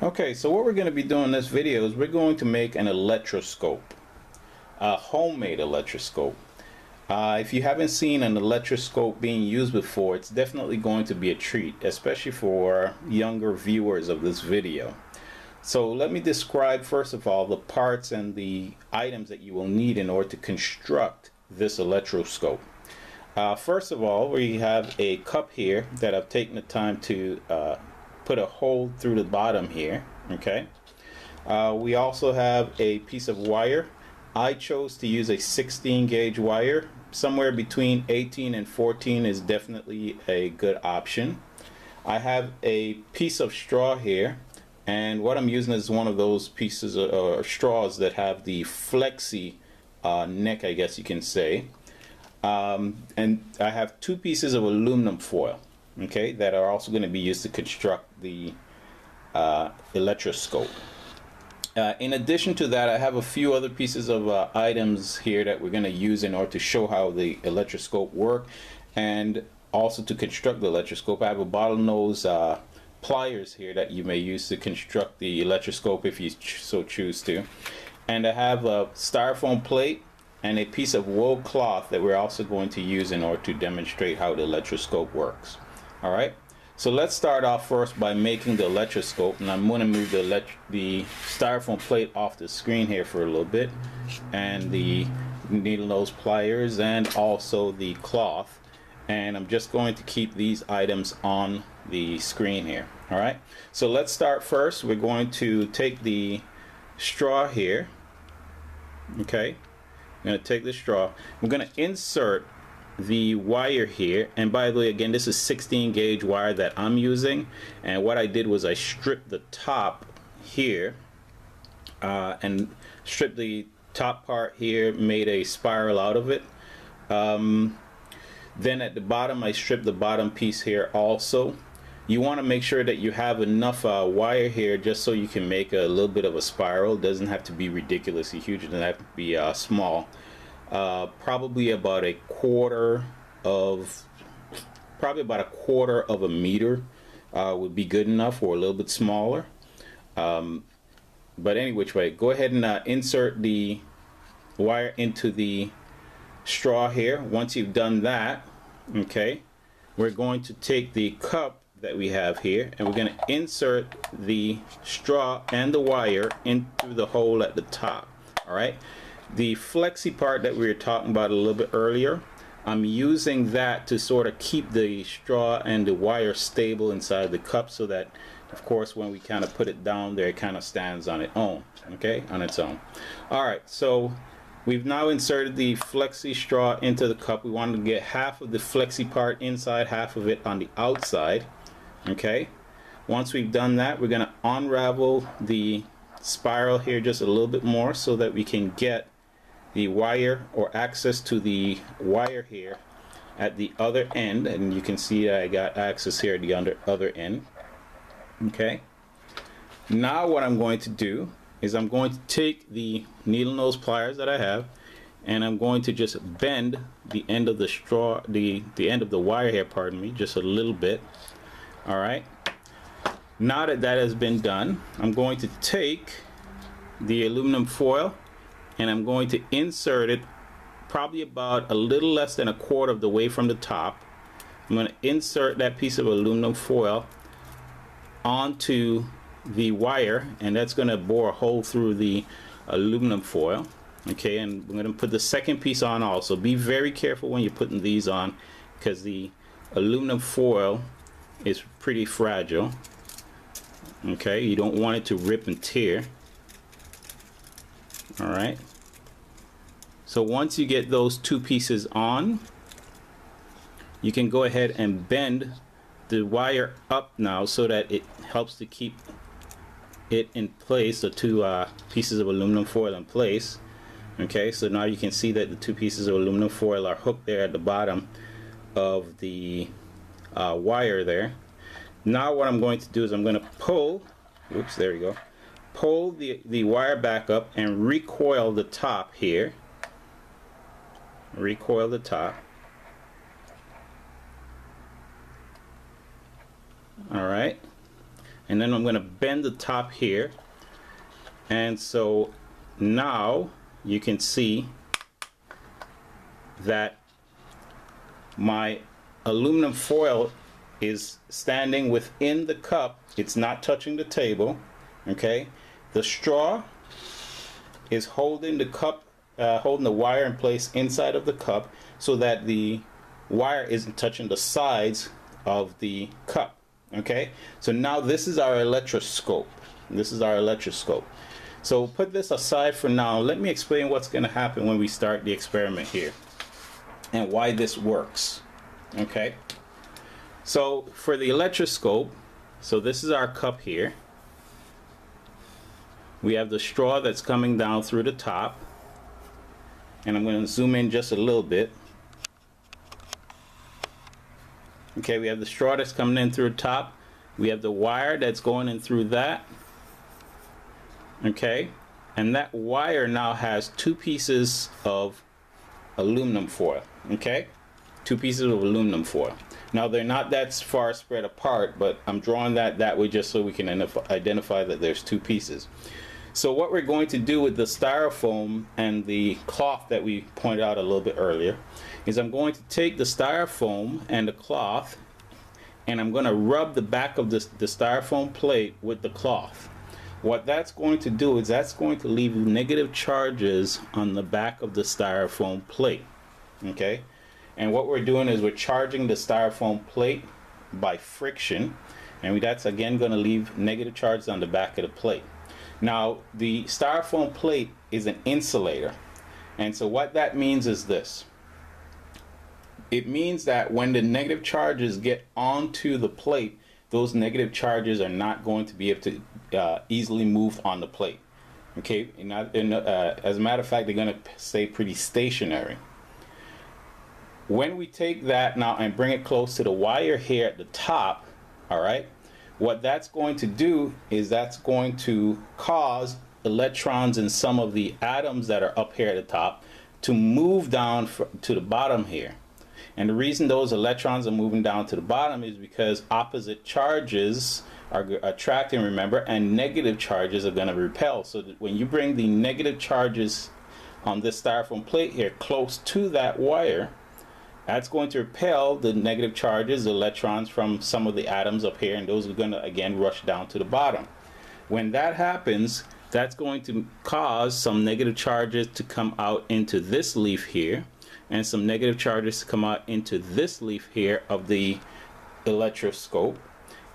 Okay, so what we're going to be doing in this video is we're going to make an electroscope, a homemade electroscope. If you haven't seen an electroscope being used before, it's definitely going to be a treat, especially for younger viewers of this video. So let me describe first of all the parts and the items that you will need in order to construct this electroscope. First of all, we have a cup here that I've taken the time to put a hole through the bottom here. Okay. We also have a piece of wire. I chose to use a 16 gauge wire. Somewhere between 18 and 14 is definitely a good option. I have a piece of straw here, and what I'm using is one of those pieces of straws that have the flexi neck, I guess you can say. And I have two pieces of aluminum foil, okay, that are also going to be used to construct the electroscope. In addition to that, I have a few other pieces of items here that we're going to use in order to show how the electroscope works, and also to construct the electroscope. I have a bottlenose pliers here that you may use to construct the electroscope if you so choose to. And I have a styrofoam plate and a piece of wool cloth that we're also going to use in order to demonstrate how the electroscope works. Alright, so let's start off first by making the electroscope, and I'm going to move the styrofoam plate off the screen here for a little bit, and the needle nose pliers and also the cloth, and I'm just going to keep these items on the screen here. Alright, so let's start first. We're going to take the straw here. Okay, I'm going to take the straw. I'm going to insert the wire here, and by the way, again, this is 16 gauge wire that I'm using, and what I did was I stripped the top here and stripped the top part here, made a spiral out of it. Then at the bottom I stripped the bottom piece here also. You want to make sure that you have enough wire here just so you can make a little bit of a spiral. It doesn't have to be ridiculously huge, it doesn't have to be small. Probably about a quarter of a meter would be good enough, or a little bit smaller. But any which way, go ahead and insert the wire into the straw here. Once you've done that, okay, we're going to take the cup that we have here, and we're going to insert the straw and the wire into the hole at the top. All right, the flexi part that we were talking about a little bit earlier, I'm using that to sort of keep the straw and the wire stable inside the cup, so that of course when we kind of put it down there, it kind of stands on its own. Okay, on its own. All right, so we've now inserted the flexi straw into the cup. We want to get half of the flexi part inside, half of it on the outside. Okay, once we've done that, we're going to unravel the spiral here just a little bit more so that we can get the wire, or access to the wire here at the other end, and you can see that I got access here at the other end. Okay, now what I'm going to do is I'm going to take the needle nose pliers that I have, and I'm going to just bend the end of the straw, the end of the wire here, pardon me, just a little bit. Alright, now that that has been done, I'm going to take the aluminum foil and I'm going to insert it probably about a little less than a quarter of the way from the top. I'm going to insert that piece of aluminum foil onto the wire, and that's going to bore a hole through the aluminum foil. Okay, and I'm going to put the second piece on also. Be very careful when you're putting these on, because the aluminum foil is pretty fragile. Okay, you don't want it to rip and tear. Alright, so once you get those two pieces on, you can go ahead and bend the wire up now so that it helps to keep it in place, the two pieces of aluminum foil in place. Okay, so now you can see that the two pieces of aluminum foil are hooked there at the bottom of the wire there. Now what I'm going to do is I'm going to pull, oops, there you go, pull the wire back up and recoil the top here. Recoil the top. Alright, and then I'm going to bend the top here, and so now you can see that my aluminum foil is standing within the cup. It's not touching the table. Okay, the straw is holding the cup, holding the wire in place inside of the cup, so that the wire isn't touching the sides of the cup. Okay, so now this is our electroscope. This is our electroscope. So put this aside for now. Let me explain what's going to happen when we start the experiment here and why this works. Okay, so for the electroscope, so this is our cup here. We have the straw that's coming down through the top, and I'm going to zoom in just a little bit. Okay, we have the straw that's coming in through the top. We have the wire that's going in through that. Okay, and that wire now has two pieces of aluminum foil. Okay, two pieces of aluminum foil. Now they're not that far spread apart, but I'm drawing that way just so we can identify that there's two pieces. So what we're going to do with the styrofoam and the cloth that we pointed out a little bit earlier is I'm going to take the styrofoam and the cloth, and I'm going to rub the back of the styrofoam plate with the cloth. What that's going to do is that's going to leave negative charges on the back of the styrofoam plate. Okay, and what we're doing is we're charging the styrofoam plate by friction, and that's again going to leave negative charges on the back of the plate. Now the styrofoam plate is an insulator, and so what that means is this. It means that when the negative charges get onto the plate, those negative charges are not going to be able to easily move on the plate. Okay, as a matter of fact, they're going to stay pretty stationary. When we take that now and bring it close to the wire here at the top, all right, what that's going to do is that's going to cause electrons in some of the atoms that are up here at the top to move down to the bottom here. And the reason those electrons are moving down to the bottom is because opposite charges are attracting, remember, and negative charges are going to repel. So that when you bring the negative charges on this styrofoam plate here close to that wire, that's going to repel the negative charges, the electrons from some of the atoms up here, and those are going to again rush down to the bottom. When that happens, that's going to cause some negative charges to come out into this leaf here, and some negative charges to come out into this leaf here of the electroscope,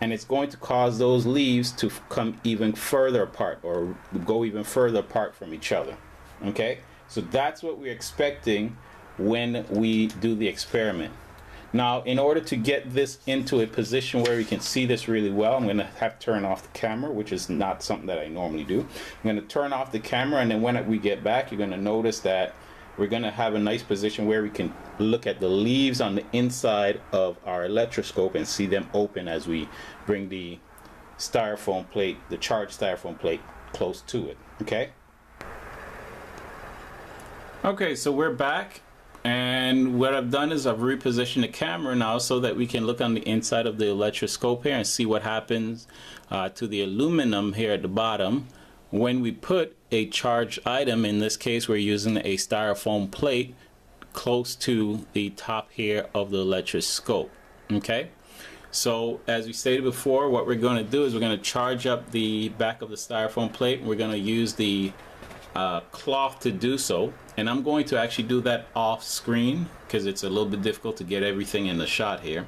and it's going to cause those leaves to come even further apart, or go even further apart from each other. Okay, so that's what we're expecting when we do the experiment. Now, in order to get this into a position where we can see this really well, I'm going to have to turn off the camera, which is not something that I normally do. I'm going to turn off the camera, and then when we get back, you're going to notice that we're going to have a nice position where we can look at the leaves on the inside of our electroscope and see them open as we bring the styrofoam plate, the charged styrofoam plate, close to it. Okay? Okay, so we're back. And what I've done is I've repositioned the camera now so that we can look on the inside of the electroscope here and see what happens to the aluminum here at the bottom when we put a charged item. In this case, we're using a styrofoam plate close to the top here of the electroscope. Okay, so as we stated before, what we're going to do is we're going to charge up the back of the styrofoam plate, and we're going to use the cloth to do so. And I'm going to actually do that off screen because it's a little bit difficult to get everything in the shot here.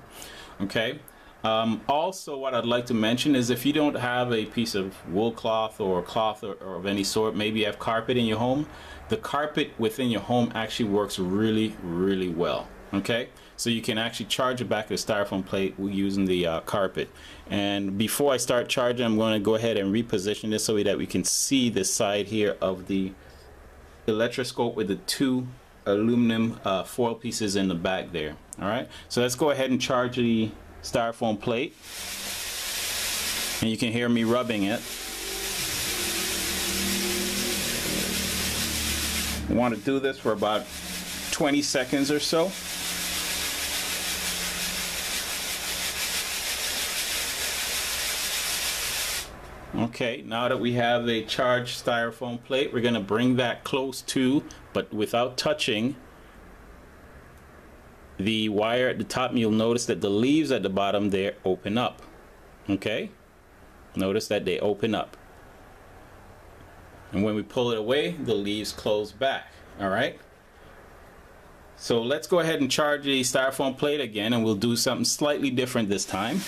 Okay, also what I'd like to mention is if you don't have a piece of wool cloth or cloth or of any sort, maybe you have carpet in your home, the carpet within your home actually works really, really well. Okay, so you can actually charge the back of the styrofoam plate using the carpet. And before I start charging, I'm going to go ahead and reposition this so that we can see the side here of the electroscope with the two aluminum foil pieces in the back there. Alright, so let's go ahead and charge the styrofoam plate, and you can hear me rubbing it. We want to do this for about 20 seconds or so. Okay, now that we have a charged styrofoam plate, we're going to bring that close to, but without touching, the wire at the top. You'll notice that the leaves at the bottom there open up. Okay, notice that they open up, and when we pull it away, the leaves close back. All right, so let's go ahead and charge the styrofoam plate again, and we'll do something slightly different this time.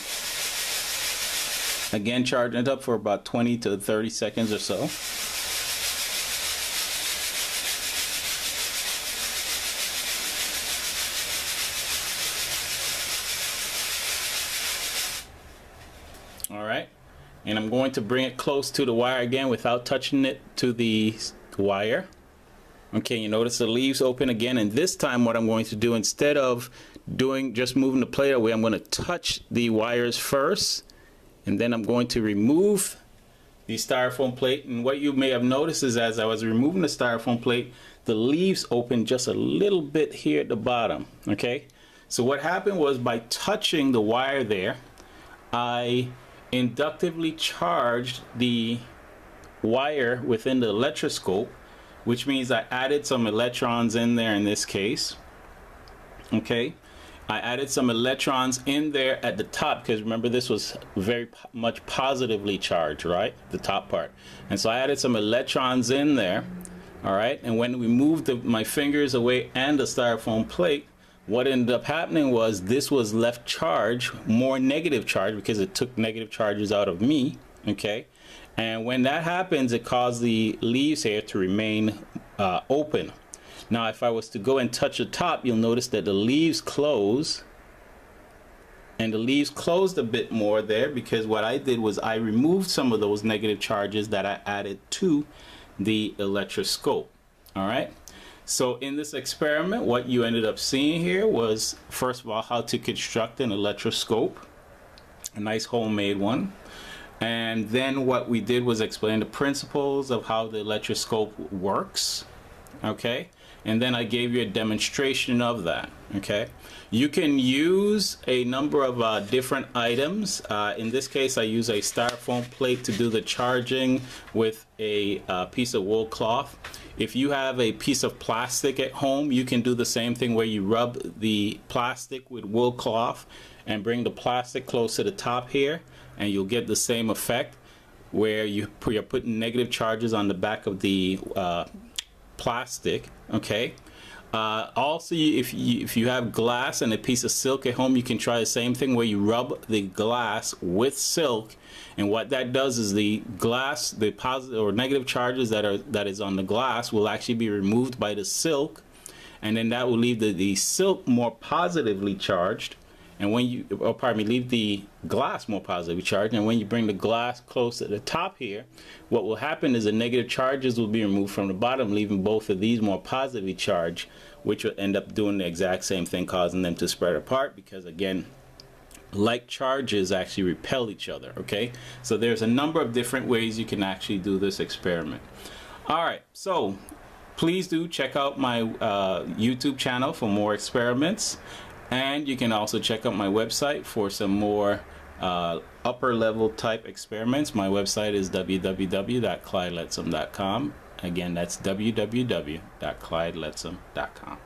Again, charging it up for about 20 to 30 seconds or so. All right, and I'm going to bring it close to the wire again without touching it to the wire. Okay, you notice the leaves open again, and this time what I'm going to do, instead of just moving the plate away, I'm going to touch the wires first, and then I'm going to remove the styrofoam plate. And what you may have noticed is, as I was removing the styrofoam plate, the leaves opened just a little bit here at the bottom. Okay, so what happened was, by touching the wire there, I inductively charged the wire within the electroscope, which means I added some electrons in there in this case. Okay, I added some electrons in there at the top, because remember, this was very much positively charged, right, the top part. And so I added some electrons in there. All right, and when we moved my fingers away and the styrofoam plate, what ended up happening was this was left charged, more negative charge, because it took negative charges out of me. Okay, and when that happens, it caused the leaves here to remain open. Now, if I was to go and touch the top, you'll notice that the leaves close, and the leaves closed a bit more there, because what I did was I removed some of those negative charges that I added to the electroscope. All right. So in this experiment, what you ended up seeing here was, first of all, how to construct an electroscope, a nice homemade one. And then what we did was explain the principles of how the electroscope works. Okay, and then I gave you a demonstration of that. Okay, you can use a number of different items. In this case, I use a styrofoam plate to do the charging with a piece of wool cloth. If you have a piece of plastic at home, you can do the same thing, where you rub the plastic with wool cloth and bring the plastic close to the top here, and you'll get the same effect, where you're putting negative charges on the back of the plastic. Okay. Also, if you have glass and a piece of silk at home, you can try the same thing, where you rub the glass with silk, and what that does is the glass, the positive or negative charges that is on the glass, will actually be removed by the silk, and then that will leave the silk more positively charged. And when you, leave the glass more positively charged, and when you bring the glass close to the top here, what will happen is the negative charges will be removed from the bottom, leaving both of these more positively charged, which will end up doing the exact same thing, causing them to spread apart, because again, like charges actually repel each other. Okay, so there's a number of different ways you can actually do this experiment. All right, so please do check out my YouTube channel for more experiments. And you can also check out my website for some more upper level type experiments. My website is www.clydeletsom.com. Again, that's www.clydeletsom.com.